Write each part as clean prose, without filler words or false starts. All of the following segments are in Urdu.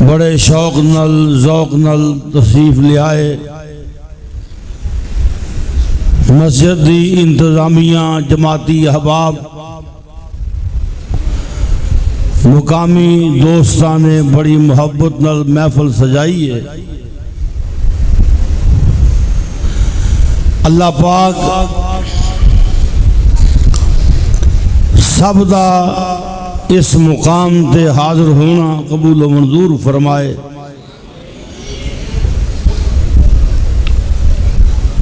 بڑے شوق نل ذوق نل تشریف لے آئے مسجد دی انتظامیہ جماعتی احباب مقامی دوستان نے بڑی محبت نل محفل سجائی ہے۔ اللہ پاک سب دا اس مقام تے حاضر ہونا قبول و منظور فرمائے۔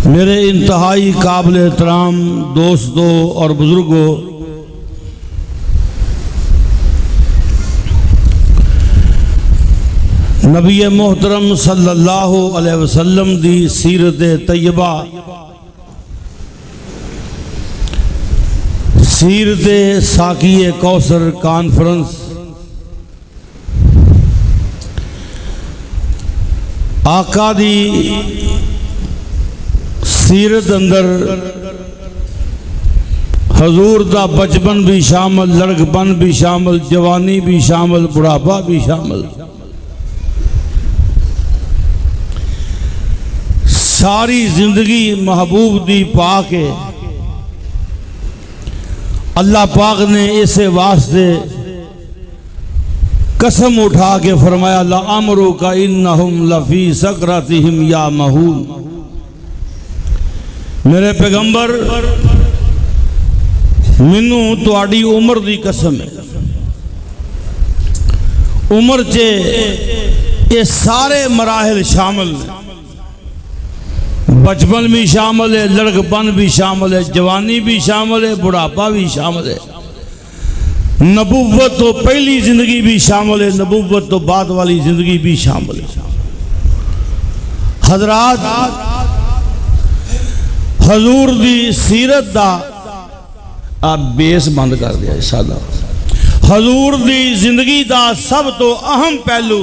میرے انتہائی قابل احترام دوستوں اور بزرگوں، نبی محترم صلی اللہ علیہ وسلم دی سیرت طیبہ، سیرت ساقی کوثر کانفرنس آقا دی سیرت اندر حضور دا بچپن بھی شامل، لڑکپن بھی شامل، جوانی بھی شامل، بڑھاپا بھی شامل، ساری زندگی محبوب دی پاک ہے۔ اللہ پاک نے اسے واسطے قسم اٹھا کے فرمایا لَعَمْرُكَ إِنَّهُمْ لَفِي سَكْرَتِهِمْ يَعْمَهُونَ۔ میرے پیغمبر منو تواڈی عمر دی قسم ہے، عمر چے یہ سارے مراحل شامل ہیں، بچپن بھی شامل ہے، لڑکپن بھی شامل ہے، جوانی بھی شامل ہے، بڑھاپا بھی شامل ہے، نبوت تو پہلی زندگی بھی شامل ہے، نبوت تو بعد والی زندگی بھی شامل ہے۔ حضرات، حضور دی سیرت دا آپ بیس بند کر دیا سادہ، حضور دی زندگی دا سب تو اہم پہلو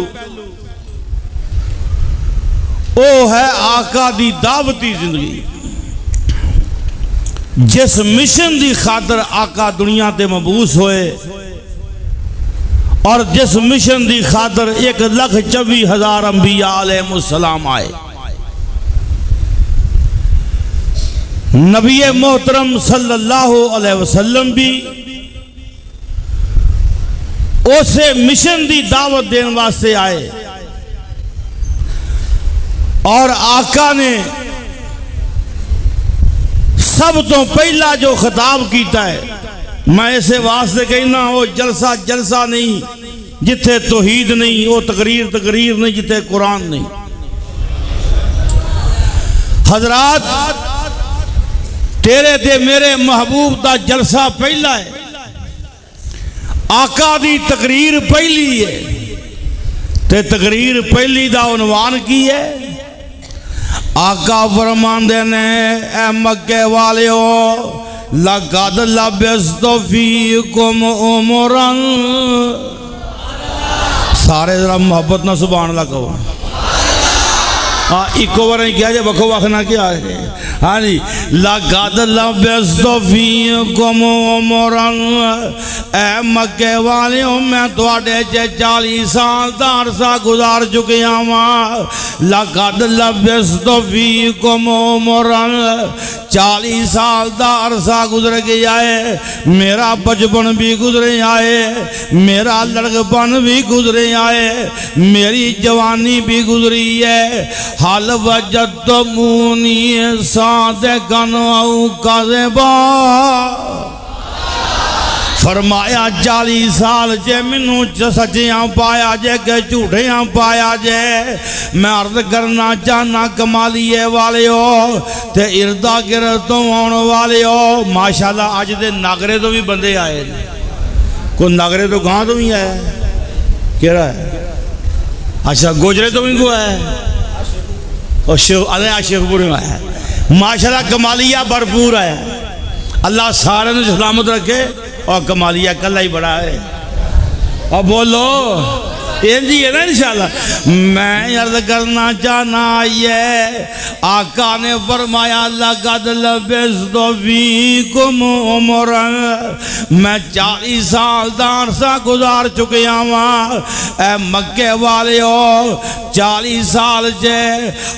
وہ ہے آقا دی دعوتی زندگی۔ جس مشن دی خاطر آقا دنیا تے مبعوث ہوئے اور جس مشن دی خاطر 1,24,000 انبیاء علیہ السلام آئے، نبی محترم صلی اللہ علیہ وسلم بھی اسے مشن دی دعوت دین واسطے آئے، اور آقا نے سب تو پہلا جو خطاب کیتا ہے، میں اسے واسطے کہنا وہ جلسہ نہیں جتھے توحید نہیں، وہ تقریر نہیں جتھے قرآن نہیں۔ حضرات، تیرے تے میرے محبوب دا جلسہ پہلا ہے، آقا دی تقریر پہلی ہے، تے تقریر پہلی دا عنوان کی ہے؟ آقا فرماندے نے اے مکے والیو لَقَدْ لَبِثْتُ فِيكُمْ عُمُرًا، سارے ذرا محبت نہ سبحان اللہ کہو، ایکو بار نہیں کیا جائے بکھو وقنا کیا ہے، ہاں جی، لَقَدْ لَبِثْتُ فِيكُمْ عُمُرًا، اے مکے والیوں میں تواڈے 40 سال دا عرصہ گزار چکے ہاں۔ لَقَدْ لَبِثْتُ فِيكُمْ عُمُرًا، 40 سال دا عرصہ گزر گیا ہے، میرا بچپن بھی گزرے آئے، میرا لڑکپن بھی گزرے آئے، میری جوانی بھی گزری ہے۔ حَلْ وَجَدْتُمُونِی صَادِقًا اَوْ کَاذِبًا، فرمایا 40 سال جے منوں سچیاں پایا جے کہ جھوٹیاں پایا جے، میں عرض کرنا چاہنا کمالیے والے ہو تے اردہ گرد تو آنے والے ہو۔ ماشاءاللہ آج دے ناگرے تو بھی بندے آئے، کوئی ناگرے تو کہاں تو بھی آئے، کہہ رہا ہے اچھا گوجرے تو بھی کو آئے، اور شیخ پورے میں آیا، ماشاءاللہ کمالیہ بھرپور ہے۔ اللہ سارے نے سلامت رکھے، اور کمالیہ کلہ ہی بڑا ہے، اور بولو جی ہے نا انشاءاللہ. میں عرض کرنا چاہنا یہ آقا نے فرمایا لقد لبثت فیکم عمرا، میں 40 سال دا عرصہ گزار چکیا ہوں اے مکے والے ہو. 40 سال جے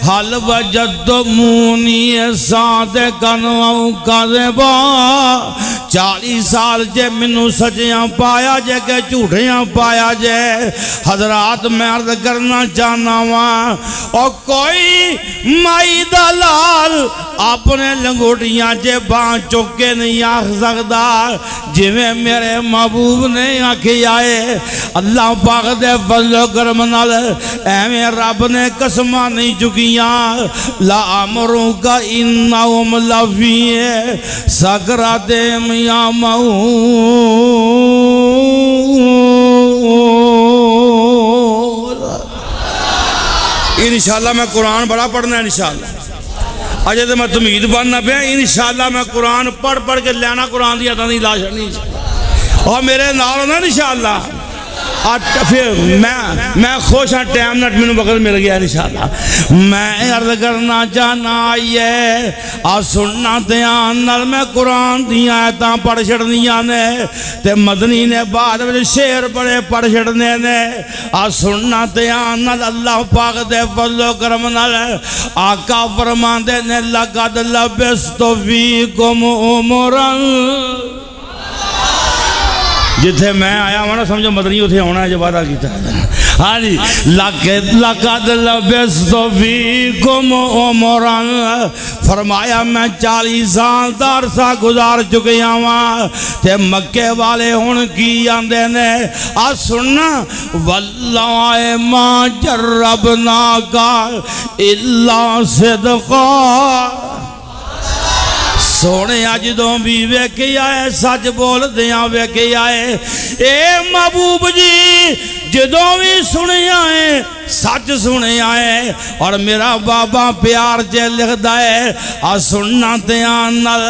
حل وجدتمونی صادقا او کاذبا، 40 سال جے منو سچیاں پایا جے کہ جھوٹیاں پایا جے. حضرات میں عرض کرنا چاہنا ہوں اور کوئی مائی دلال اپنے لنگوٹیاں جے بان چکے نہیں آخ سکتا جی میں میرے محبوب نے آکھی آئے. اللہ پاک دے فضل و کرم نال ایویں رب نے قسمہ نہیں چکیاں. لا امروں کا انہم لفی سکرات یعمہون. انشاءاللہ میں قرآن بڑا پڑھنا ہے انشاءاللہ. اجے تو میں تمید بننا پیا. انشاءاللہ میں قرآن پڑھ پڑھ کے لینا قرآن دیا تھا نہیں لا چھڑنی اور میرے نال ہونا انشاءاللہ. پھر میں خوش ہاں ٹائم نٹ میں وقت مل گیا انشاءاللہ. میں عرض کرنا چاہنا آئیے سننا دھیان نال میں قرآن دیا آیتاں پڑھ چھڑنیاں نے تے مدنی نے بعد میں شعر بڑے پڑھ چھڑنے نے. سننا دھیان نال اللہ پاک دے فضل و کرم نال آقا فرماندے نے لقد لبثت فیکم عمرا. جتھے میں آیا ہوں نا سمجھو مدنی اتھے ہونا ہے جو وعدہ کیتا ہے. ہاں جی لقد لبثت فیکم عمرا، فرمایا میں 40 سال دا عرصہ گزار چکیا ہوں تے مکے والے ہن کی آندے نے سننا واللہ ما جربناک الا صدقا. سونے جدوں بھی ویکھی آئے سچ بول دیاں ویکھی آئے. اے محبوب جی جدوں بھی سنے آئے سچ سنے آئے. اور میرا بابا پیار جے لکھ دائے سننا دھیان نال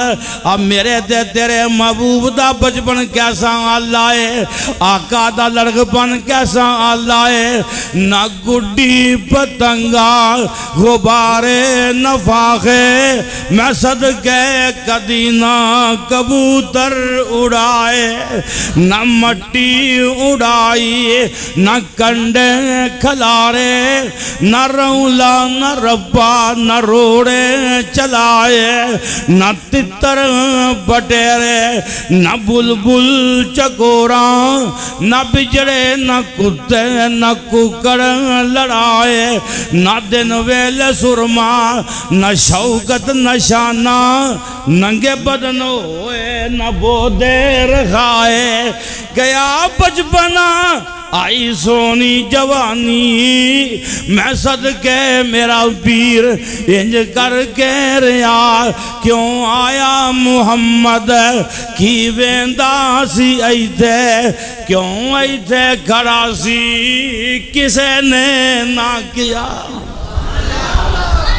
میرے تے تیرے محبوب دا بچپن کیسا اللہ ہے، آقا دا لڑکپن کیسا اللہ ہے. نہ گڈی پتنگا غبارے نفاخے میں صدقے کدی نہ کبوتر اڑائے، نہ مٹی اڑائی نہ کنڈے کھلارے، نہ رولا نہ ربا نہ روڑے چلائے، نہ تتر بٹیرے نہ بلبل چکوراں، نہ بجڑے نہ کتے نہ ککڑ لڑائے، نہ دن ویل سرما نہ شوکت نہ شانہ، ننگے بدن ہوئے نہ بودے رکھائے. گیا بچپنا آئی سونی جوانی میں صدقے میرا پیر انج کر کے ریا. کیوں آیا محمد کی ویندا سی ایتھے، کیوں ایتھے کھڑا سی کسے نے نہ کیا.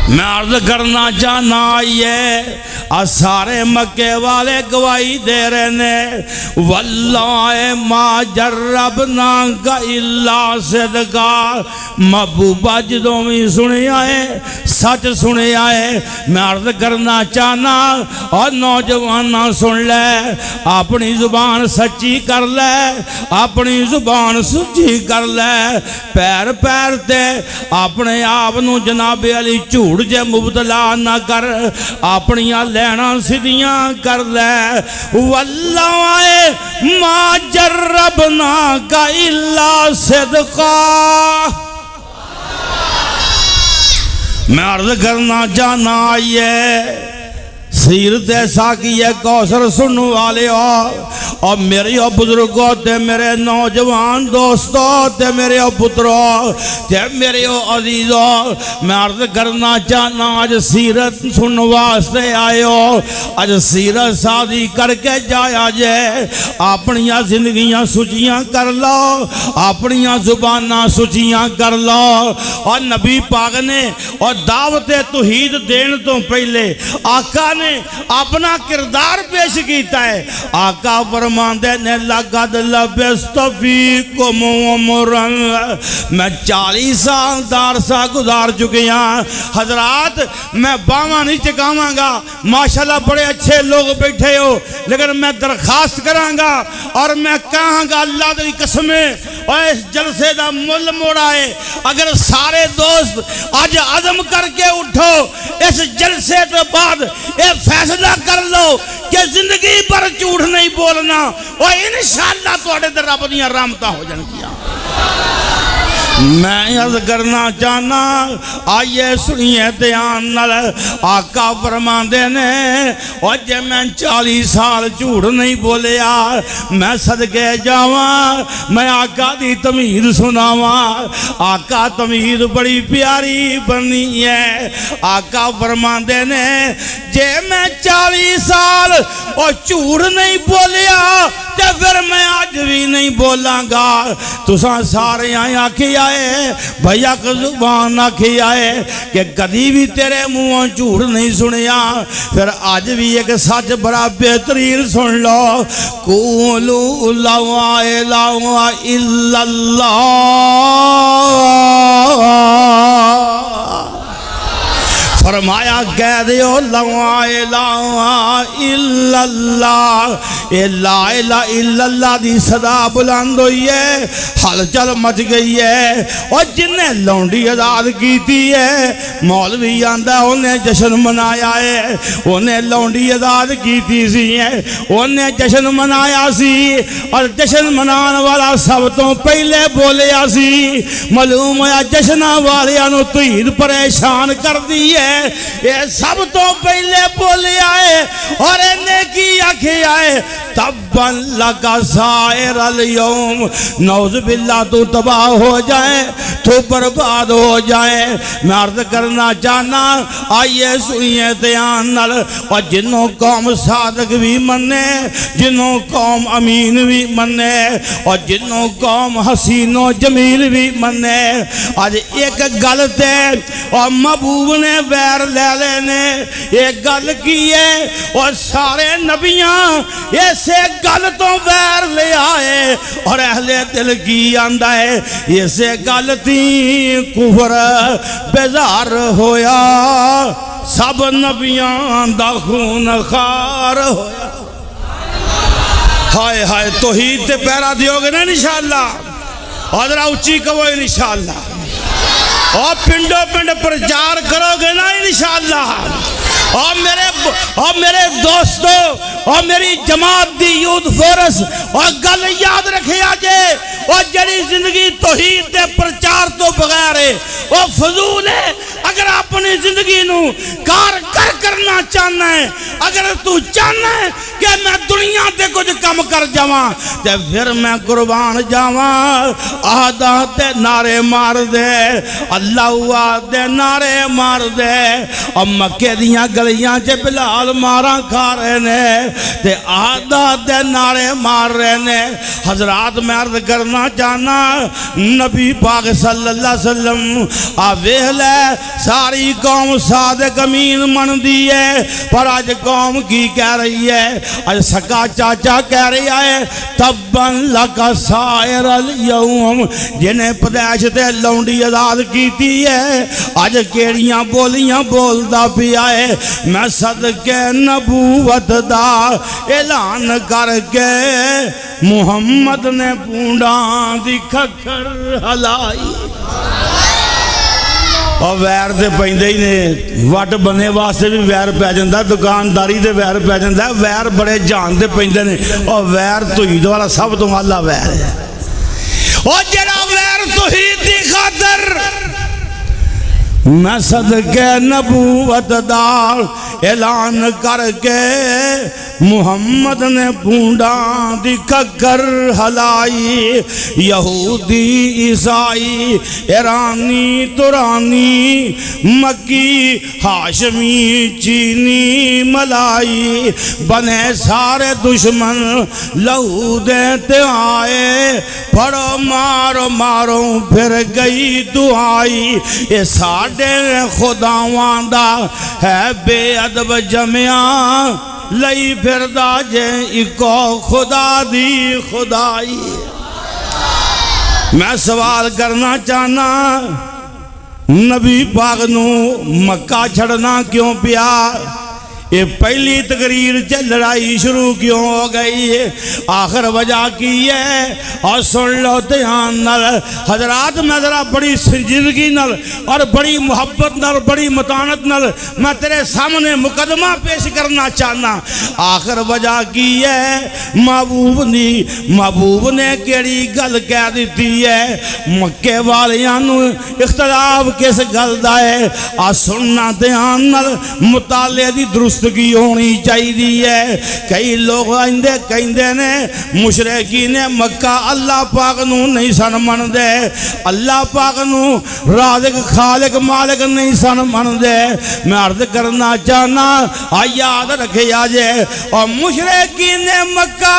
میں عرض کرنا چاہنا یہ سارے مکے والے گواہی دے رہے نے واللہ ما جربناک الا صدقا. محبوبہ جدوں بھی سنے آئے سچ سنے آئے. میں عرض کرنا چاہنا اور نوجوانہ سن لے، اپنی زبان سچی کر لے، اپنی زبان سچی کر لے. پیر پیر تے اپنے آپ نو جناب علی جھوٹ جے مبتلا نہ کر، اپنیاں لینا سدیاں کر لے. واللہ ما جربناک الا صدقا. میں عرض کرنا چاہنا یہ سیرت ساقی کوثر سننے والے اور میرے بزرگوں تے میرے نوجوان دوستوں تے میرے پتروں تے میرے عزیزوں. میں عرض کرنا چاہنا آج سیرت سن واسطے آئے ہو، آج سیرت سازی کر کے جایا جائے. اپنیاں زندگیاں سچیاں کر لو، اپنیاں زباناں سچیاں کر لو. اور نبی پاک نے اور دعوت توحید دین تو پہلے آقا نے اپنا کردار پیش کیتا ہے. آقا فرمایا فرماندے نے لقد لبثت فیکم عمرا میں 40 سال عرصہ گزار چکے ہیں حضرات میں باواں نہیں چکاواں گا ماشاءاللہ بڑے اچھے لوگ بیٹھے ہو لیکن میں درخواست کراں گا اور میں کہاں گا اللہ دی قسمیں اور اس جلسے دا مل موڑا ہے اگر سارے دوست آج عزم کر کے اٹھو اس جلسے تو بعد یہ فیصلہ کر لو کہ زندگی پر جھوٹ نہیں بولنا اور انشاءاللہ تواڈے تے رب دیاں رحمتاں ہو جان گیاں میں عرض کرنا چاہنا آئیے سنیے دھیان نال آقا فرماندے نے اور جے میں 40 سال جھوٹ نہیں بولیا میں صدقے جاواں میں آقا دی تمہید سناواں آقا تمہید بڑی پیاری بنی ہے آقا فرماندے نے جے میں 40 سال اور جھوٹ نہیں بولیا تے پھر میں آج بھی نہیں بولاں گا تساں سارے آکھی آئے بھیا کو زبان آکھی آئے کہ کدی بھی تیرے منہوں جھوٹ نہیں سنیا پھر آج بھی ایک سچ بڑا بہترین سن لو قولوا لا الہ الا اللہ فرمایا کہہ دیو لا الہ الا اللہ اے لا الہ الا اللہ دی صدا بلند ہوئی ہے حل چل مچ گئی ہے اور جنہیں لونڈی آزاد کیتی ہے مولوی آندہ انہیں جشن منایا ہے انہیں لونڈی آزاد کیتی سی ہے انہیں جشن منایا سی اور جشن منان والا سب تو پہلے بولیا سی معلوم ہے جشنہ والے انہوں توحید پریشان کر دی ہے یہ سب تو پہلے بولے آئے اور انہیں کی آنکھیں آئے تباً لکا سائر اليوم نعوذ باللہ تو تباہ ہو جائے تو برباد ہو جائے میں عرض کرنا چاہنا آئیے سنیے دھیان نال اور جنہوں قوم صادق بھی مننے جنہوں قوم امین بھی مننے اور جنہوں قوم حسین و جمیل بھی مننے آج ایک غلط ہے اور محبوب نے ویر لے لینے ایک گل کی ہے اور سارے نبیاں ایسے غلطوں ویر لے آئے اور اہل دل کی آندہ ہے ایسے غلطی کفر بیزار ہویا سب نبیاں دا خون خار ہویا ہائے ہائے توحید تے پیرا دیو گے نا انشاءاللہ اور ذرا اچھی کہو انشاءاللہ اور پنڈو پنڈ پرچار کرو گے نا انشاءاللہ اور میرے دوستو اور میری جماعت دی یوتھ فورس اور گل یاد رکھے آجے اور جڑی زندگی توحید دے پرچار تو بغیر ہے وہ فضول ہے اگر اپنی زندگی نو کار کرنا چاہنا ہے اگر تو چاہنا ہے کہ میں دنیا دے کچھ کم کر جاواں تے پھر میں قربان جاواں آدھا تے نعرے مار دے اللہ آدھے نعرے مار دے اور مکے دیاں گلیاں چے بلال مارا کھا رہے نے تے آدھا تے نعرے مار رہے نے حضرات میں عرض کرنا چاہنا نبی پاک صلی اللہ علیہ وسلم آویل ہے ساری قوم صادق امین من دی ہے پر آج قوم کی کہہ رہی ہے آج سکا چاچا کہہ رہی ہے تباً لکا سائر اليوم جنہیں پدیش تے لونڈی آزاد کیتی ہے آج کیڑیاں بولیاں بولدا پیا ہے میں صدقے نبوت دا اعلان کر کے محمد نے پونڈاں دی کھکھر ہلائی اور ویر دے پہندے ہی نے وٹ بنے واسطے بھی ویر پہ جاندہ دکانداری دے ویر پہ جاندہ ویر بڑے جان دے پہندے نے اور ویر توحید والا سب تو اللہ ویر ہے اور جڑا ویر توحید دی خاطر میں صدقے نبوت دار اعلان کر کے محمد نے پونڈاں دی ککر ہلائی یہودی عیسائی ایرانی ترانی مکی ہاشمی چینی ملائی بنے سارے دشمن لہو دیتے آئے پڑھو مارو مارو پھر گئی دعائی یہ ساڑھے خداوان دا ہے بے ادب جمعہ لئی پھردا جے اکو خدا دی خدائی میں سوال کرنا چاہنا نبی پاک نو مکہ چھڑنا کیوں پیا یہ پہلی تقریر سے لڑائی شروع کیوں ہو گئی ہے آخر وجہ کی ہے اور سن لو دھیان نال حضرات میں ذرا بڑی سنجیدگی نال اور بڑی محبت نال بڑی متانت نال میں تیرے سامنے مقدمہ پیش کرنا چاہنا آخر وجہ کی ہے محبوب نے کیڑی گل کہہ دیتی ہے مکے والیاں نو اختلاف کس گل دا ہے آ سننا دھیان نال مطالعے دی درست کی ہونی چاہیے ہے کئی لوگ آئندے کہندے نے مشرکین مکہ اللہ پاک نو نہیں سن من دے اللہ پاک نو رازق خالق مالک نہیں سن من دے میں عرض کرنا چاہنا یاد رکھے آجے اور مشرکین مکہ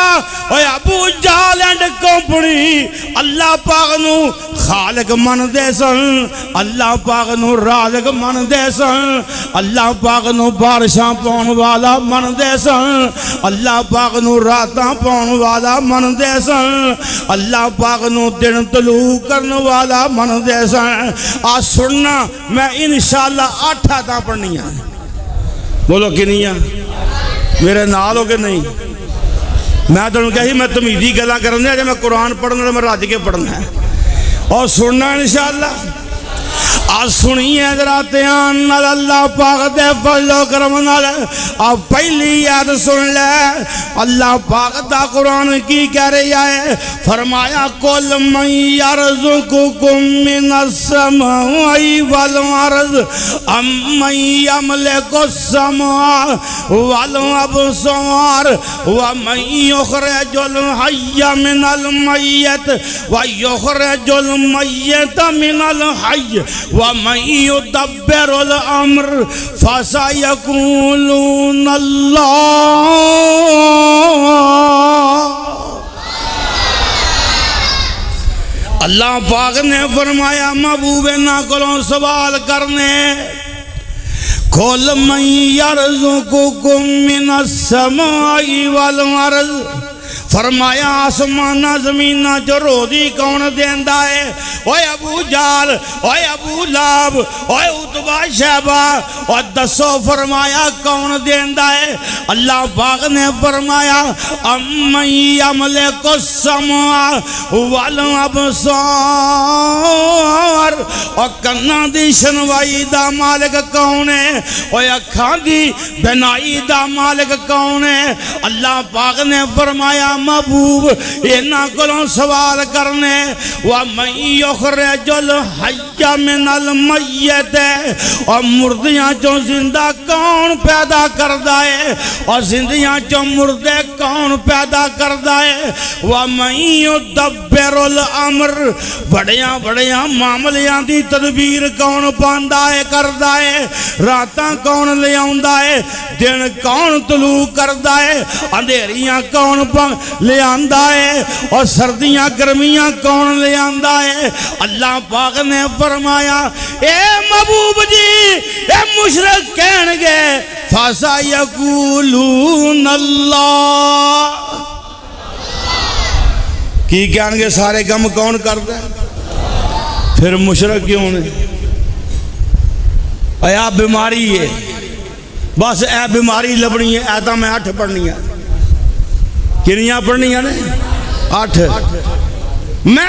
اور ابو جہل اینڈ کمپنی اللہ پاک نو خالق من دے سن اللہ پاک نو رازق من دے سن اللہ پاک نو بارشاں پاؤن والا من دے سن اللہ پاک نو راتاں پاؤن والا من دے سن اللہ پاک نو دن طلوع کرن والا من دے سن آج سننا میں انشاءاللہ 8 آیتاں پڑھنی ہیں بولو کنی ہیں میرے نال ہو کے نہیں میں تو کہی میں تمیدی گلا کرنے ہیں جب میں قرآن پڑھنا ہے میں راج کے پڑھنا ہے اور سننا انشاءاللہ آج سنیے حضرات نال اللہ پاک دے فضل و کرم نال آپ پہلی یاد سن لے اللہ پاک دا قرآن کی کہہ رہی ہے فرمایا قل من یرزقکم من السماء والارض ام من یملک السماء والابصار ومن یخرج الحی من المیت ویخرج المیت من الحی وَمَنْ يُدَبِّرُ الْأَمْرِ فَسَيَقُولُونَ اللَّهُ اللہ پاک نے فرمایا محبوب نہ کرو سوال کرنے قُلْ مَنْ يَرْزُقُكُم مِّنَ السَّمَاءِ وَالْأَرْضِ فرمایا آسمانہ زمینہ جو روزی کون دیندہ ہے اوے ابو جال اوے ابو لاب اوے عتبہ شیبہ اور دسو فرمایا کون دیندہ ہے اللہ پاک نے فرمایا امن یملک السماء والابصار اور کنا دی شنوائی دا مالک کون ہے اوے اکھاں دی بنائی دا مالک کون ہے اللہ پاک نے فرمایا محبوب اینا کلوں سوال کرنے وَمَنْ يُخْرِجُ الْحَيَّ مِنَ الْمَيِّتِ اور مردیاں جو زندہ کون پیدا کردہ ہے اور زندیاں جو مردے کون پیدا کردہ ہے وَمَنْ يُدَبِّرُ الْأَمْرِ بڑیاں معاملیاں دی تدبیر کون پاندہ ہے کردہ ہے راتاں کون لے آندہ ہے دن کون طلوع کردہ ہے اندھیریاں کون لے آندہ ہے اور سردیاں گرمیاں کون لے آندہ ہے اللہ پاک نے فرمایا اے محبوب جی اے مشرک کہنگے فَسَيَقُولُونَ اللَّهُ کی کہنگے سارے کم کون کرتا ہے پھر مشرک کیوں نے اے آپ بیماری ہے بس اے بیماری لبنی ہے ایتا میں 8 پڑھنی ہے کنیاں پڑھنی ہیں 8 میں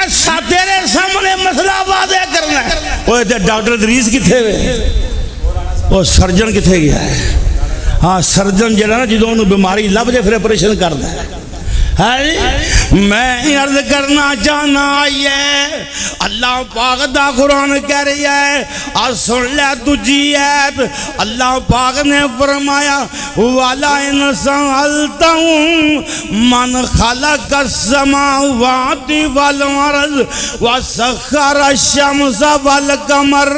تیرے سامنے مسئلہ واضح کرنا ہے وہ ڈاکٹر دریس کتھے ہوئے وہ سرجن کتھے گیا ہے ہاں سرجن جڑا نا جدوں انہوں بیماری لب جے پھر آپریشن کرنا ہے میں عرض کرنا چاہنا آئیے اللہ پاک دا قرآن کہہ رہی ہے آج سن لے تجھی ایت اللہ پاک نے فرمایا وَلَئِنْ سَأَلْتَهُمْ مَنْ خَلَقَ السَّمَاوَاتِ وَالْأَرْضَ وَسَخَّرَ الشَّمْسَ وَالْقَمَرَ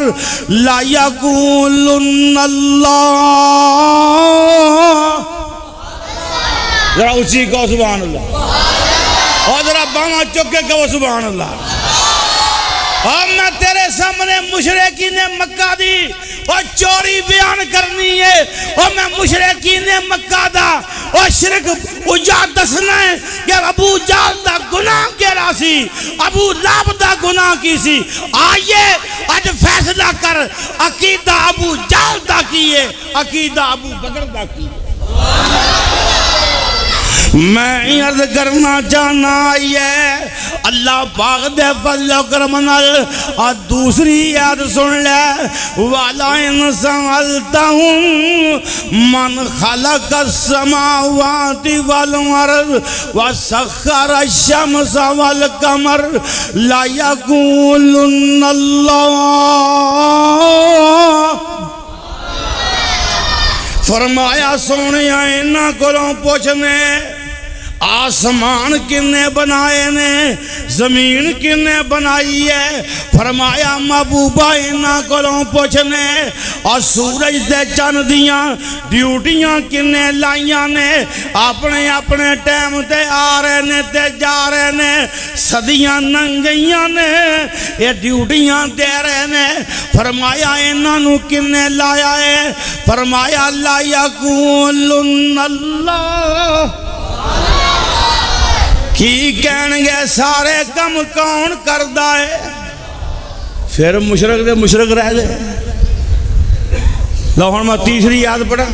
لَيَقُولُنَّ اللَّهُ ذرا اسی کو سبحان اللہ اور ذرا باما چکے کو سبحان اللہ اور میں تیرے سامنے مشرکین مکہ دی اور چوری بیان کرنی ہے اور میں مشرکین مکہ دا اور شرک اجا دسنا ہے کہ ابو جہل دا گناہ کیڑا سی ابو لہب دا گناہ کی سی آئیے اج فیصلہ کر عقیدہ ابو جہل دا کیے عقیدہ ابو بکر دا کیے میں عرض کرنا چاہنا ہے اللہ پاک دے فضل و کرم نال اور دوسری یاد سن لے وَلَئِنْ سَأَلْتَهُمْ مَنْ خَلَقَ السَّمَاوَاتِ وَالْأَرْضَ وَسَخَّرَ الشَّمْسَ وَالْقَمَرَ لَيَقُولُنَّ اللَّهُ فرمایا سونیا انہاں کولوں پوچھنے آسمان کنے بنائے نے زمین کنے بنائی ہے فرمایا محبوبہ انہاں کولوں پوچھنے اور سورج دے چند دیاں ڈیوٹیاں کنے لائیاں نے اپنے اپنے ٹائم تے آ رہے نے تے جا رہے نے صدیاں ننگیاں نے یہ ڈیوٹیاں دے رہے نے فرمایا انہاں نو کنے لایا ہے فرمایا لا یقولن اللہ کی کہنگے سارے کم کون کردہ ہے پھر مشرک دے مشرک رہ گئے لوہن میں تیسری یاد پڑھا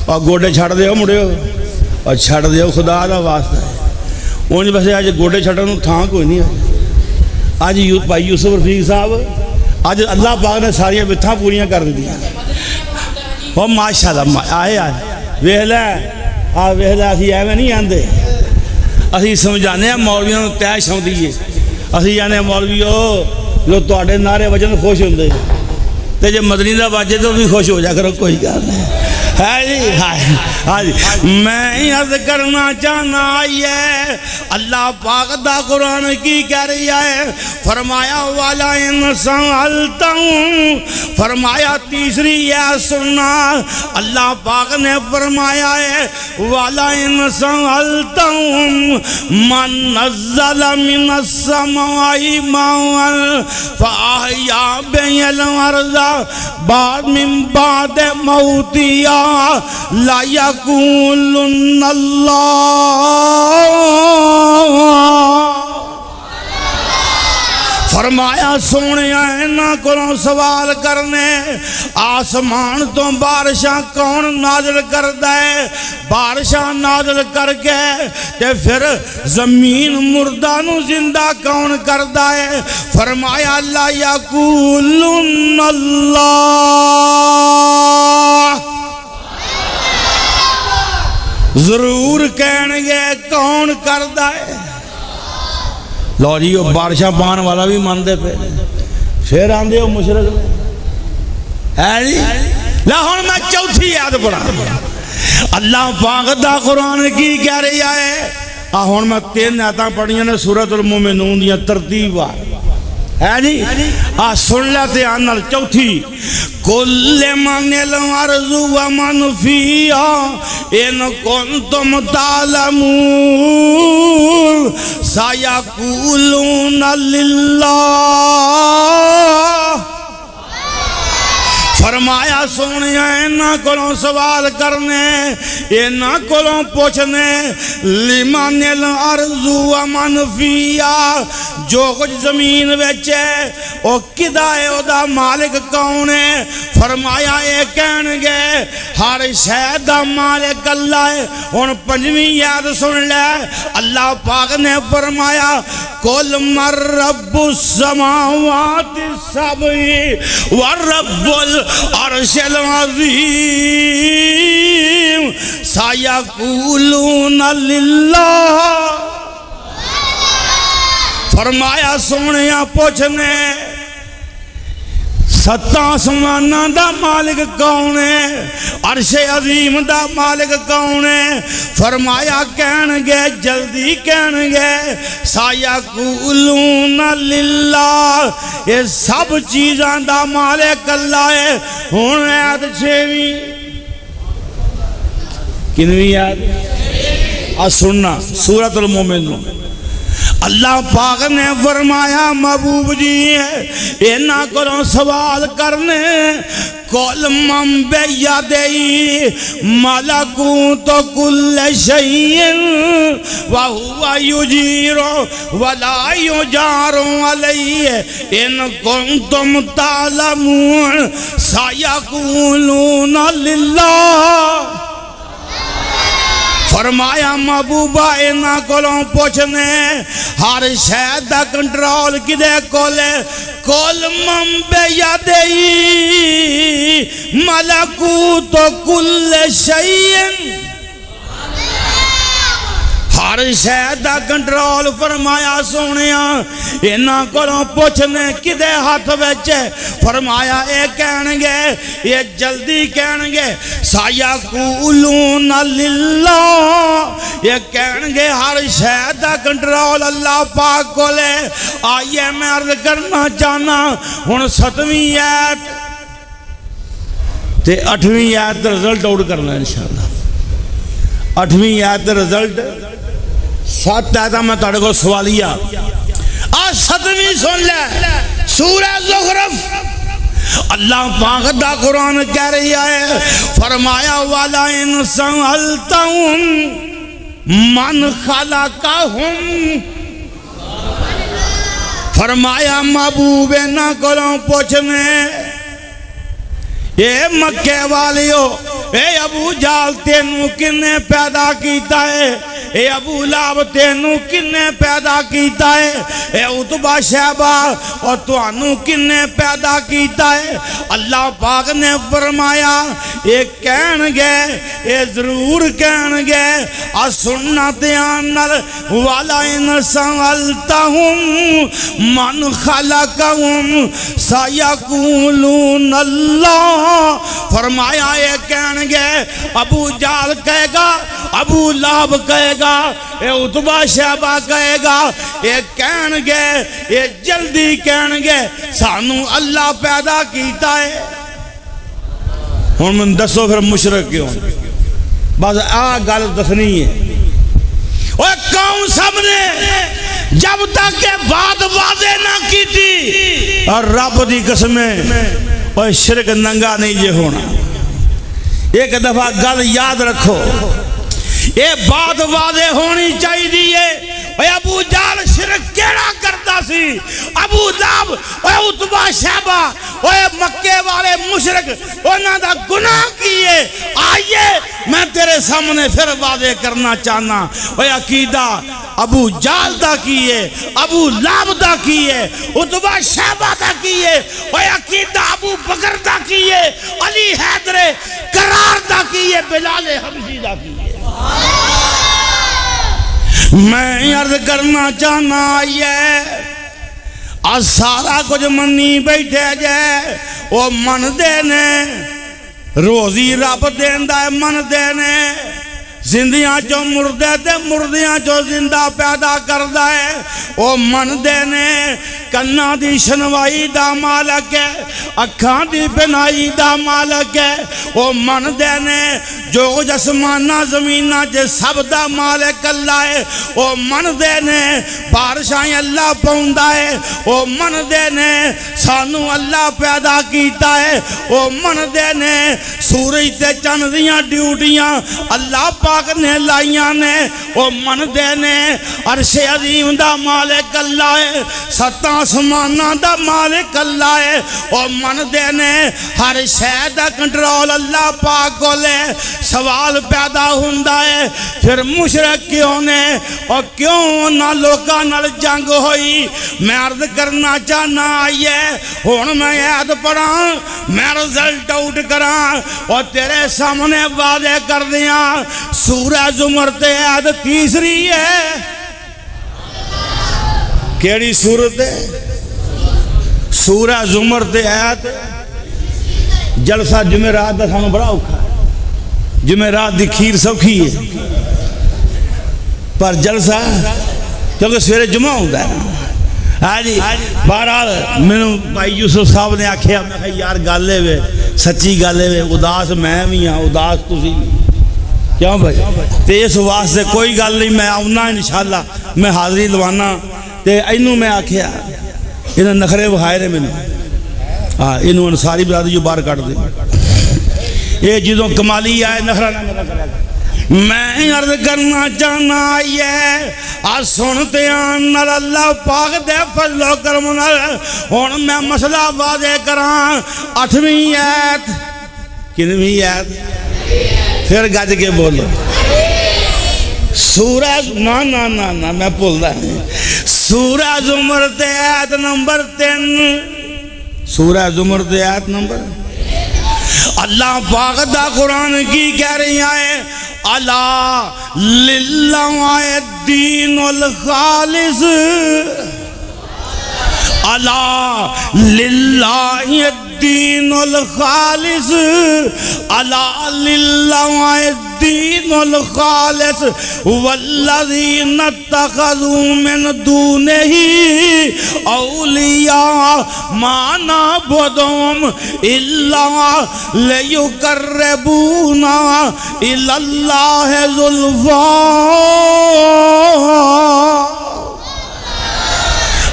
اور گوڑے چھڑ دے ہو مڑے ہو اور چھڑ دے ہو خدا دا واسطہ ہے اونج بسے آج گوڑے چھڑا نو تھاں کوئی نہیں ہے آج بھائی یوسف رفیق صاحب آج اللہ پاک نے ساریاں بتھاں پوریاں کر دیا اور ماشاءاللہ آئے ویہلہ ویہلہ اسی ایویں نہیں آندے اسی سمجھانے ہیں مولویوں نے تیش ہوں دیئے اسی جانے مولویوں جو توڑے نعرے وجن خوش ہوں دے تے جب مدنی دا باجے تو بھی خوش ہو جا کرو کوئی گال نہیں ہاں جی میں عرض کرنا چاہنا آئیے اللہ پاک دا قرآن کی کہہ رہی ہے فرمایا وَلَئِنْ سَأَلْتَهُمْ فرمایا تیسری یہ سننا اللہ پاک نے فرمایا ہے وَلَئِنْ سَأَلْتَهُمْ مَنْ نَزَّلَ مِنَ السَّمَاءِ مَاءً فَأَحْيَا بِهِ الْأَرْضَ مِنْ بَعْدِ مَوْتِهَا لا یقولن اللہ فرمایا سونے اینا کلوں سوال کرنے آسمان تو بارشاں کون نازل کر دے بارشاں نازل کر کے تے پھر زمین مردہ نو زندہ کون کر دے فرمایا لا یقولن اللہ ضرور کہنگے کون کردہ ہے لو جی وہ بارشاں پان والا بھی ماندے پہ پھر آندے ہو مشرق ہے جی لہن میں چوتھی یاد پڑھا اللہ پاک دا قرآن کی کہہ رہی ہے ہن میں 3 آیتاں پڑھیاں نے سورۃ المومنون دیا ترتیب ہے جی سن لیتے آنال چوتھی کل من الارض ومن فیہا ان کنتم تعلمون سیقولون للہ فرمایا سونے اینا کلوں سوال کرنے اینا کلوں پوچھنے لمن الارض ومن فیہا جو کچھ زمین ویچے او کدا ہے او دا مالک کون ہے فرمایا اے کہنگے ہر شے دا مالک اللہ ہے ان 5ویں یاد سن لے اللہ پاک نے فرمایا کل من رب السماوات السبع ورب العرش العظیم سیقولون للہ فرمایا سونیا پوچھنے 7 آسماناں دا مالک کون ہے عرش عظیم دا مالک کون ہے فرمایا کہنگے جلدی کہنگے سیقولون للہ یہ سب چیزاں دا مالک اللہ ہے ہن آیت 6ویں کنویں یاد سننا سورۃ المومنون اللہ پاک نے فرمایا محبوب جی اینا کرو سوال کرنے کل من بیدی ملکوت کل شیء وہو یجیر ولا یجار علیہ ان کنتم تعلمون سیقولون للہ فرمایا محبوبہ اینا کولوں پوچھنے ہر شہد دا کنٹرول کدے کولے کل من بیدی ملکوت کل شیء ہر شہد دا کنٹرول فرمایا سونیا اینا کولوں پوچھنے کدے ہاتھ وچ فرمایا اے کہنگے یہ جلدی کہنگے سیقولون للہ یہ کہنگے ہر شہد دا کنٹرول اللہ پاک کو لے آئیے میں عرض کرنا چاہنا ہن 7ویں آیت تے 8ویں آیت رزلٹ آؤٹ کرنا انشاءاللہ 8ویں آیت رزلٹ 7 آیتاں میں تاڑے کو سوالیہ آج 7ویں سن لے سورہ زخرف اللہ پاک دا قرآن کہہ رہی ہے فرمایا وَلَئِن سَأَلْتَهُمْ مَنْ خَلَقَهُمْ فرمایا محبوب نہ کرو پوچھنے اے مکے والیو اے ابو جال تینوں کنے پیدا کیتا ہے اے ابو لہب تینوں کنے پیدا کیتا ہے اے عتبہ شیبہ اور توانوں کنے پیدا کیتا ہے اللہ پاک نے فرمایا اے کہن گے اے ضرور کہن گے سنت آنر وَلَئِن سَأَلْتَهُمْ مَنْ خَلَقَهُمْ سَيَقُولُونَ اللَّهُ فرمایا یہ کہن گے ابو جال کہے گا ابو لہب کہے گا یہ عتبہ شیبہ کہے گا یہ کہن گے یہ جلدی کہن گے سانو اللہ پیدا کیتا ہے ہن من دسو پھر مشرک کیوں بس گل دسنی ہے اوہ کون سب نے جب تک کہ بات واضح نہ کی تھی اور رب دی قسمیں اور شرک ننگا نہیں یہ ہونا ایک دفعہ گل یاد رکھو یہ بات واضح ہونی چاہیے دیئے ابو جال شرک کیڑا کرتا سی ابو لہب عتبہ شیبہ مکے والے مشرک انہاں دا گناہ کیے آئیے میں تیرے سامنے پھر واضح کرنا چاہنا عقیدہ ابو جال دا کیے ابو لہب دا کیے عتبہ شیبہ دا کیے عقیدہ ابو بکر دا کیے علی حیدر کرار دا کیے بلال حبشی دا کیے میں عرض کرنا چاہنا آئیے آج سارا کچھ منی بیٹھے جائے وہ من دینے روزی رب دیندہ ہے من دینے زندیاں جو مردے دے مردیاں جو زندہ پیدا کردہ ہے وہ من دینے کنا دی شنوائی دا مالک ہے اکھاں دی بنائی دا مالک ہے وہ من دینے جو جسمانہ زمینہ جے سب دا مالک اللہ ہے وہ من دینے بارشائیں اللہ پہندہ ہے وہ من دینے سانو اللہ پیدا کیتا ہے وہ من دینے سورج تے چندیاں ڈیوٹیاں اللہ پاک نے لائیاں نے وہ من دینے عرش عظیم دا مالک اللہ ہے ستاں آسمانہ دا مالک اللہ ہے وہ من دینے ہر شے دا کنٹرول اللہ پاک کو لے سوال پیدا ہوندہ ہے پھر مشرک کیوں نے اور کیوں نہ لوگاں نال جنگ ہوئی میں عرض کرنا چاہنا آئیے ہون میں یاد پڑھاں میں رزلٹ آؤٹ کراں اور تیرے سامنے واضح کر دیاں سورہ زمر تے آیت 3 ہے کیڑی صورت ہے سورہ زمر تے آیت جلسہ جمعرات دا سانو بڑا اوکھا جمعرات دی کھیر سوکھی ہے پر جلسہ کیونکہ سویرے جمعہ ہوتا ہے جی بہرحال میں بھائی یوسف صاحب نے آکھیا میں کہا یار گالے وے سچی گالے وے اداس میں بھی ہاں اداس تسی کیوں بھائی تے اس واسطے کوئی گل نہیں میں آؤنا انشاءاللہ میں حاضری لوانا تے اینوں میں آکھیا انہاں نخرے وہائے نے مینوں انہوں انصاری برادری جو باہر کٹ دے یہ جدوں کمالی آئے نخرہ نہ میرا کرے میں عرض کرنا چاہنا آئیے سنتے آنال اللہ پاک دے فضل و کرم نال ہن میں مسئلہ واضح کران 8ویں آیت کنویں آیت پھر گج کے بولو سورہ نا میں بھول رہا ہوں سورہ زمر تے آیت نمبر 3 سورہ زمر تے آیت نمبر اللہ پاک دا قرآن کی کہہ رہی ہے الا للہ الدین الخالص الا للہ الدین الخالص الا للہ الدین الخالص والذین اتخذوا من دونہ اولیاء ما نعبدہم الا لیقربونا الی اللہ زلفا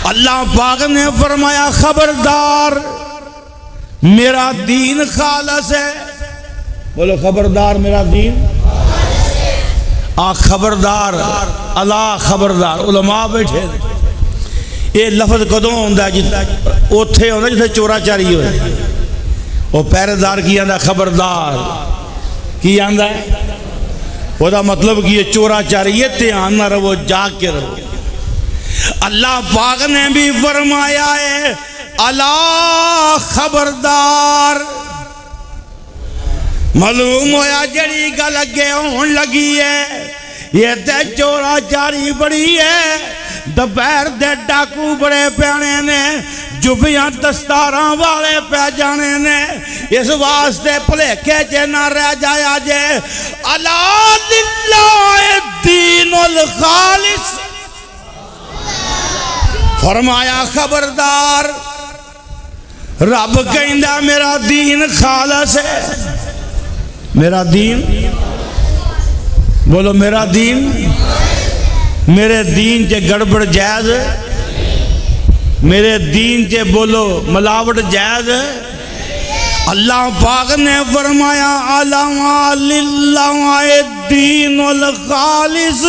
اللہ پاک نے فرمایا خبردار میرا دین خالص ہے بولو خبردار میرا دین خبردار اللہ خبردار علماء بیٹھے یہ لفظ کدوں ہوندہ اوتھے ہوندہ جیسے چورا چاری ہوئے وہ پہرےدار کی آندہ خبردار کی آندہ ہے وہ دا مطلب کہ یہ چورا چاری ہے تیان نہ رہو جاگ کے رہو اللہ پاک نے بھی فرمایا ہے اللہ خبردار معلوم ہویا جڑی گل اگے ہون لگی ہے یہ تے چورا چاری بڑی ہے دوپہر دے ڈاکو بڑے پیانے نے جبیاں دستاراں والے پہ جانے نے اس واسطے پھلیکے جے نہ رہ جایا جے الا للہ الدین الخالص فرمایا خبردار رب کہندہ میرا دین خالص ہے میرا دین بولو میرا دین میرے دین چے گڑبڑ جائز میرے دین چے بولو ملاوٹ جائز اللہ پاک نے فرمایا الا للہ الدین الخالص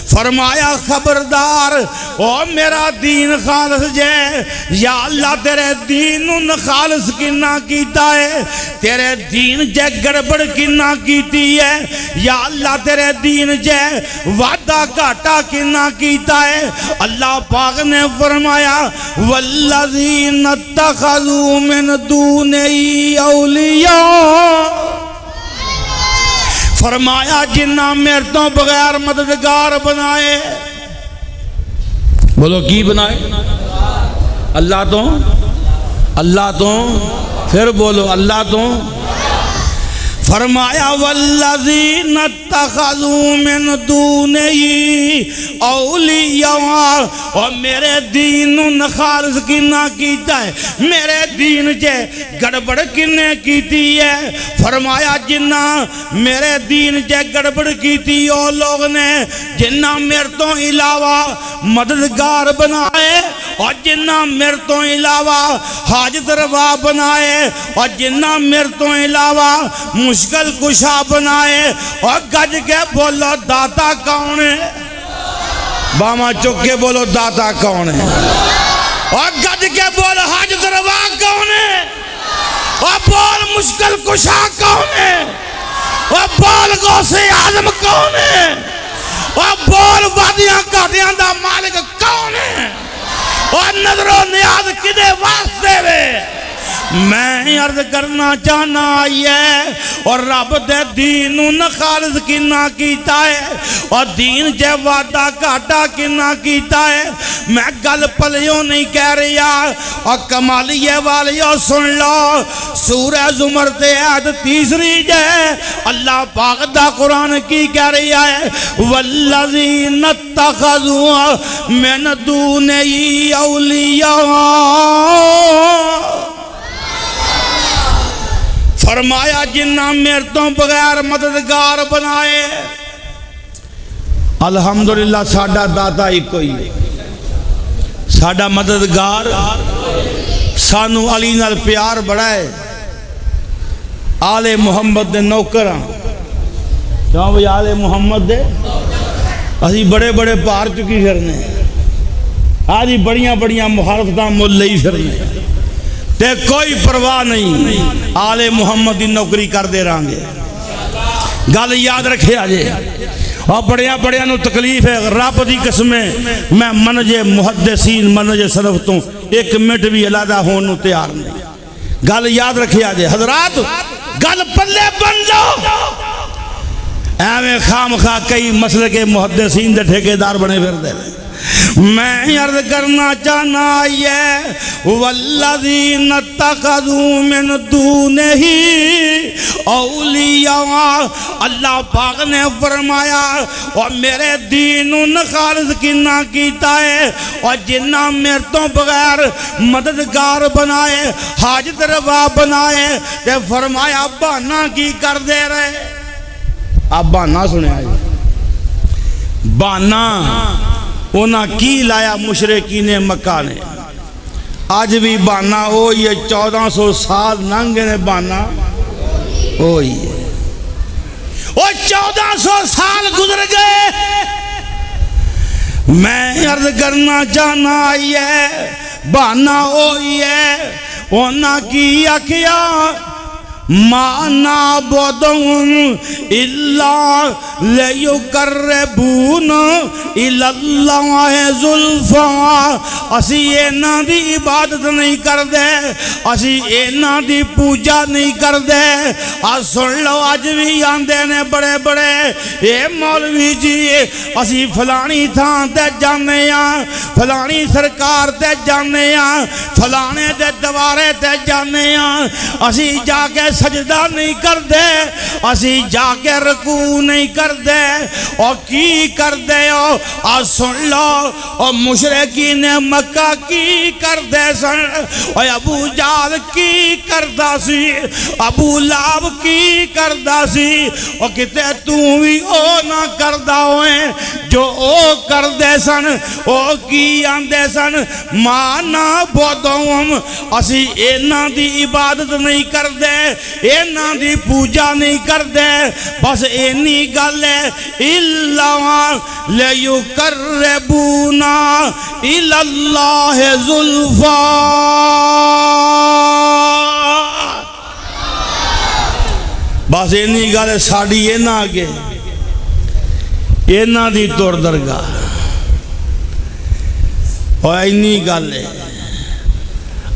فرمایا خبردار او میرا دین خالص جے یا اللہ تیرے دین نو خالص کنا کیتا ہے تیرے دین جے گڑبڑ کنا کیتی ہے یا اللہ تیرے دین جے وعدہ گھاٹا کنا کیتا ہے اللہ پاک نے فرمایا والذین اتخذوا من دونہ اولیاء فرمایا جنہ میرتوں بغیر مددگار بنائے بولو کی بنائے اللہ تو پھر بولو اللہ تو فرمایا والذین اتخذوا من دونہ اولیاء اور میرے دین نخالص کنا کیتا ہے میرے دین جے گڑبڑ کنے کیتی ہے فرمایا جنہ میرے دین جے گڑبڑ کیتی او لوگ نے جنہ میرتوں علاوہ مددگار بنائے اور جنہ میرتوں علاوہ حاجت روا بنائے اور جنہ میرتوں علاوہ مشکل کشا بنائے اور گج کے بولو داتا کون ہے باما چک کے بولو داتا کون ہے اور گج کے بولو حاجت روا کون ہے اور بول مشکل کشا کون ہے اور بول غوث اعظم کون ہے اور بول وادیاں گھاٹیاں دا مالک کون ہے اور نظر و نیاز کدے واسطے وے میں عرض کرنا چاہنا آئیے اور رب دے دین نہ خالص کنا کیتا ہے اور دین جے وعدہ گھاٹا کنا کیتا ہے میں گل پلیوں نہیں کہہ رہا اور کمالیے والیوں سن لو سورہ زمر تے آیت 3 جے اللہ پاک دا قرآن کی کہہ رہا ہے والذین اتخذوا من دونہ اولیاء فرمایا جنہ میرتوں بغیر مددگار بنائے الحمدللہ ساڈا داتا ہی کوئی ساڈا مددگار سانو علی نال پیار بڑا ہے آل محمد دے نوکر ہاں کیوں بھئی آل محمد دے اسی بڑے بڑے پار چکی پھرنے آجی بڑیاں بڑیاں مخالفتاں مل لئی پھرنے تے کوئی پرواہ نہیں آل محمد دی نوکری کر دے رہانگے گل یاد رکھے آجے اور بڑیاں بڑیاں نو تکلیف ہے رب دی قسمیں میں منج محدثین منج سلف تو ایک منٹ بھی علیحدہ ہون نو تیار نہیں گل یاد رکھے آجے حضرات گل پلے بن لو ایویں خام خواہ کئی مسئلے کے محدثین دے ٹھیکیدار بنے پھر دے میں عرض کرنا چاہنا یہ والذین اتخذوا من دونہ اولیاء اللہ پاک نے فرمایا اور میرے دین خالص کنا کیتا ہے اور جنہ میرے تو بغیر مددگار بنائے حاجت روا بنائے تے فرمایا بہانہ کی کر دے رہے آپ بہانہ سنے آئے بہانہ اونا کی لایا مشرقین مکہ نے آج بھی بہانہ ہوئی ہے 1400 سال ننگے نے بہانہ ہوئی ہے وہ 1400 سال گزر گئے میں عرض کرنا چاہنا آئی ہے بہانہ ہوئی ہے اونا کی اکھیا ما نعبدهم الا لیقربون الی اللہ زلفا اسی اینا دی عبادت نہیں کر دے اسی اینا دی پوجا نہیں کر دے آج سن لو آج بھی آندے نے بڑے بڑے اے مولوی جی اسی فلانی تھان تے جانے ہاں فلانی سرکار تے جانے ہاں فلانے دے دوارے تے جانے ہاں اسی جا کے سجدہ نہیں کر دے اسی جا کے رکوع نہیں کر دے اور کی کر دے اور سن لو اور مشرقین مکہ کی کر دے سن اور ابو جہل کی کردا سی ابو لہب کی کردا سی اور کتے تو بھی او نہ کردا ہوئے جو او کر دے سن او کی آندے سن مانا بودھوم اسی اینا دی عبادت نہیں کر دے اینا دی پوجا نہیں کر دے بس اینی گل ہے اللہ لیقربونا الی اللہ زلفا بس اینی گل ہے ساڑی اینا آگے اینا دی طور درگاہ اور اینی گل ہے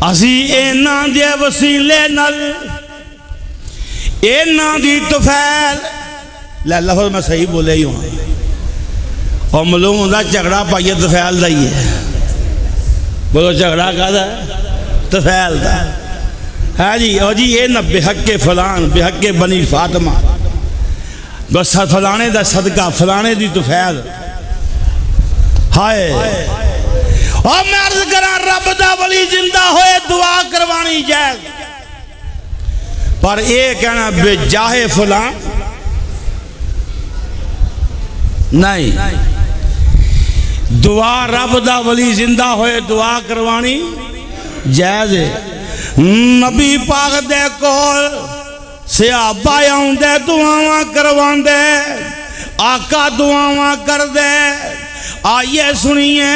اسی اینا دے وسیلے نل اینا دی تفیل لفظ میں صحیح بولے ہی ہوں اور ملوم دا جھگڑا پائیے تفیل دا ہی ہے بولو جھگڑا کہا دا تفیل دا ہے جی اور جی اے نا بحق فلان بحق بنی فاطمہ بس فلانے دا صدقہ فلانے دی تفیل ہائے اور میں عرض کرا رب دا ولی زندہ ہوئے دعا کروانی جائے پر اے کہنا بے جاہے فلان نہیں دعا رب دا ولی زندہ ہوئے دعا کروانی جائز ہے نبی پاک دے کول صحابہ آؤں دے دعاواں کروان دے آقا دعاواں کر دے آئیے سنیے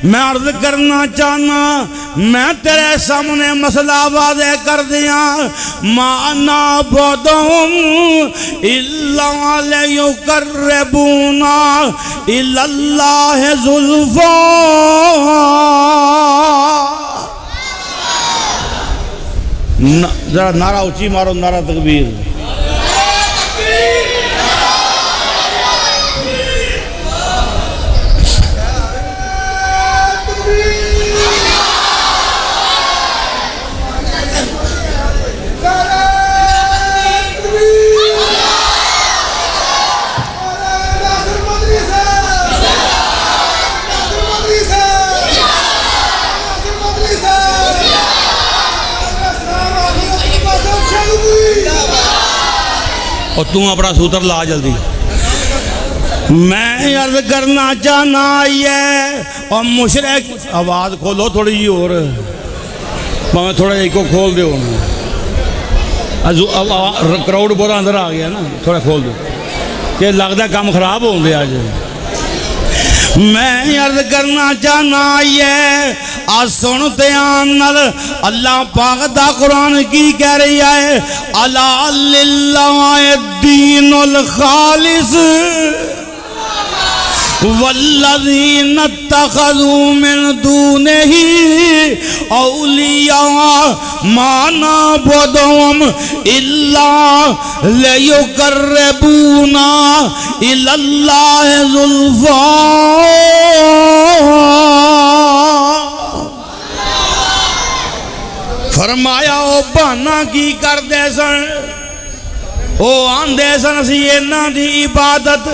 میں عرض کرنا چاہنا میں تیرے سامنے مسئلہ واضح کر دیا ما نعبدهم الا لیقربونا الی اللہ زلفا ذرا نعرہ اونچی مارو نعرہ تکبیر اور تم اپنا سوتر لا جلدی میں عرض کرنا چاہنا یہ اور مشرک آواز کھولو تھوڑی جی اور میں تھوڑا ایک کو کھول دو کراؤڈ بہت اندر آ گیا نا تھوڑا کھول دو کہ لگتا ہے کام خراب ہو گیا آج میں عرض کرنا چاہنا یہ آج سنتے آنال اللہ پاک دا قرآن کی کہہ رہی ہے الا للہ الدین الخالص والذین اتخذوا من دونہ اولیاء ما نعبدہم الا لیقربونا الی اللہ زلفا فرمایا او بہانا کی کر دے سن او آندے سن اسی انہاں دی عبادت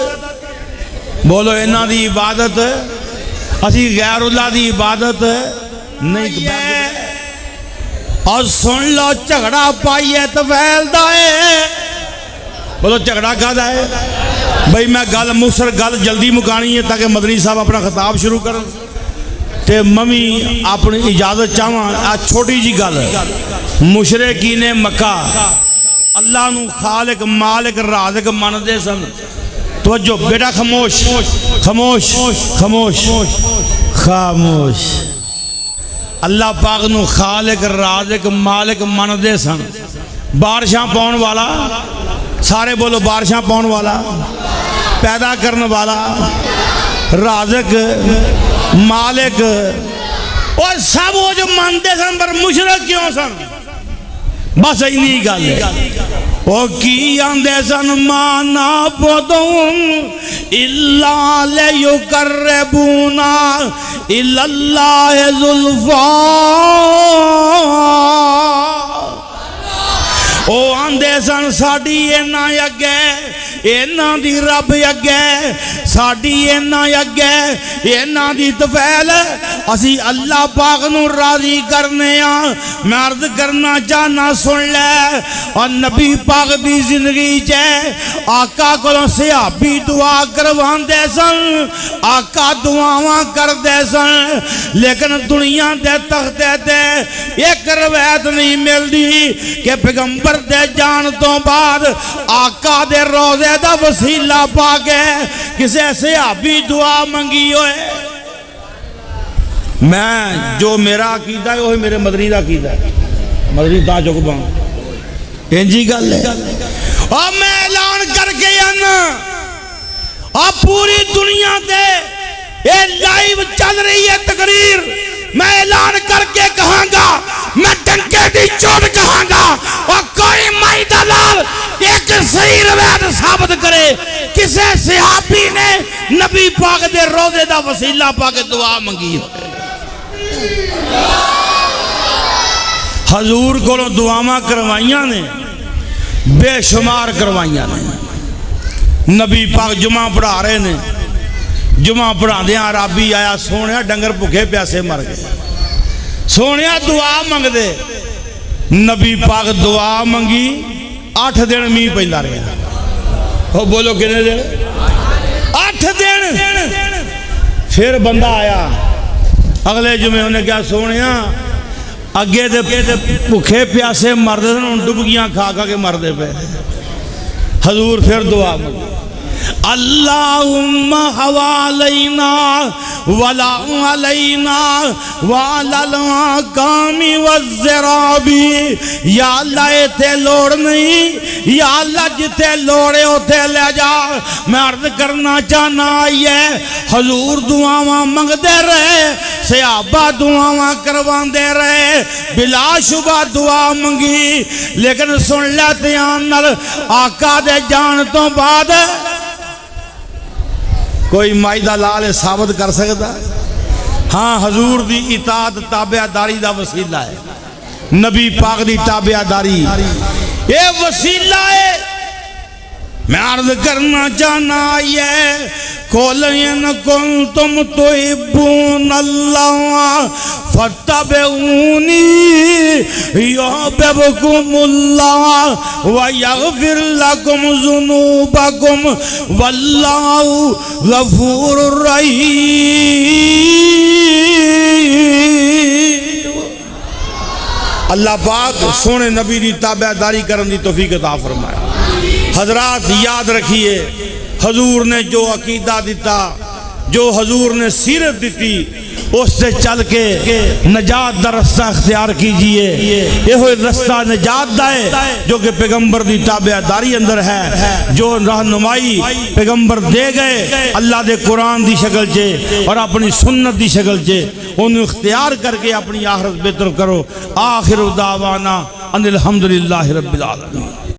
بولو انہاں دی عبادت اسی غیر اللہ دی عبادت نہیں اور سن لو جھگڑا پائیے تو پھیلدا ہے بولو جھگڑا کہدا ہے بھئی میں گل مختصر گل جلدی مکانی ہے تاکہ مدنی صاحب اپنا خطاب شروع کرن تے ممی اپنی اجازت چاہواں چھوٹی جی گل مشرکین مکہ اللہ نو خالق مالک رازق مندے سن توجہ بیٹا خاموش خاموش خاموش خاموش اللہ پاک نو خالق رازق مالک مندے سن بارشاں پاؤن والا سارے بولو بارشاں پاؤن والا پیدا کرنے والا رازق مالک اور سب وہ جو مانتے سن پر مشرک کیوں سن بس اینی گل ہے او کی آندے سن ما نعبدہم الا لیقربونا الی اللہ زلفا او آندے سن ساڑی اینا یگے اینا دی رب یگے ساڑی اینا یگے اینا دی تفیل اسی اللہ پاک نو راضی کرنے میں عرض کرنا چاہنا سن لے اور نبی پاک دی زندگی چے آقا کو صحابی دعا کروان دے سن آقا دعاواں کر دے سن لیکن دنیا دے تختے دے ایک روایت نہیں مل دی کہ پیغمبر دے جان تو بعد آقا دے روزے دا وسیلہ پاکے کسے صحابی دعا منگی ہوئے میں جو میرا عقیدہ ہے وہی میرے مدنی دا عقیدہ ہے مدنی دا جو کبھاں انجی گل ہے اور میں اعلان کر کے آنا اور پوری دنیا دے یہ لائیو چل رہی ہے تقریر میں اعلان کر کے کہاں گا میں ڈنکے دی چوٹ کہاں گا اور کوئی مائی دلال ایک صحیح روایت ثابت کرے کسے صحابی نے نبی پاک دے روزے دا وسیلہ پاک دعا منگی حضور کو دعاواں کروائیاں نے بے شمار کروائیاں نے نبی پاک جمعہ پڑھا رہے نے جمعہ پڑھا دیا عربی آیا سونیا ڈنگر بھوکے پیاسے مر گئے سونیا دعا منگ دے نبی پاک دعا منگی 8 دن می پہلا رہا وہ بولو کنے دن 8 دن پھر بندہ آیا اگلے جمعے انہیں کیا سونیا اگے دے بھوکے پیاسے مردے دن ان ڈبگیاں کھا کھا کے مردے پہ حضور پھر دعا منگی اللہم حوالینا ولا علینا وعلا الحکام والزرابی یا اللہ ایتے لوڑ نہیں یا اللہ جتے لوڑے ہوتے لے جا میں عرض کرنا چاہنا آئیے حضور دعاواں منگ دے رہے صحابہ دعاواں کروان دے رہے بلا شبہ دعا منگی لیکن سن لیتے آنال آقا دے جان تو بعد کوئی مائدہ لال ثابت کر سکتا ہاں حضور دی اطاعت تابعہ داری دا وسیلہ ہے نبی پاک دی تابعہ داری یہ وسیلہ ہے میں عرض کرنا چاہنا آئیے قُلْ إِن كُنتُمْ تُحِبُّونَ اللَّهَ فَاتَّبِعُونِي یحببکم اللہ ویغفر لکم ذنوبکم واللہ غفور رحیم۔ اللہ پاک سونے نبی دی تابع داری کرن دی توفیق عطا فرمائے۔ حضرات یاد رکھیے، حضور نے جو عقیدہ دیتا، جو حضور نے سیرت دیتی، اس سے چل کے نجات دا رستہ اختیار کیجئے۔ یہ ہوئی رستہ نجات دائے جو کہ پیغمبر دی تابع داری اندر ہے، جو رہنمائی پیغمبر دے گئے اللہ دے قرآن دی شکل چے اور اپنی سنت دی شکل چے، انہوں اختیار کر کے اپنی آخرت بہتر کرو۔ آخر دعوانا ان الحمدللہ رب العالمین۔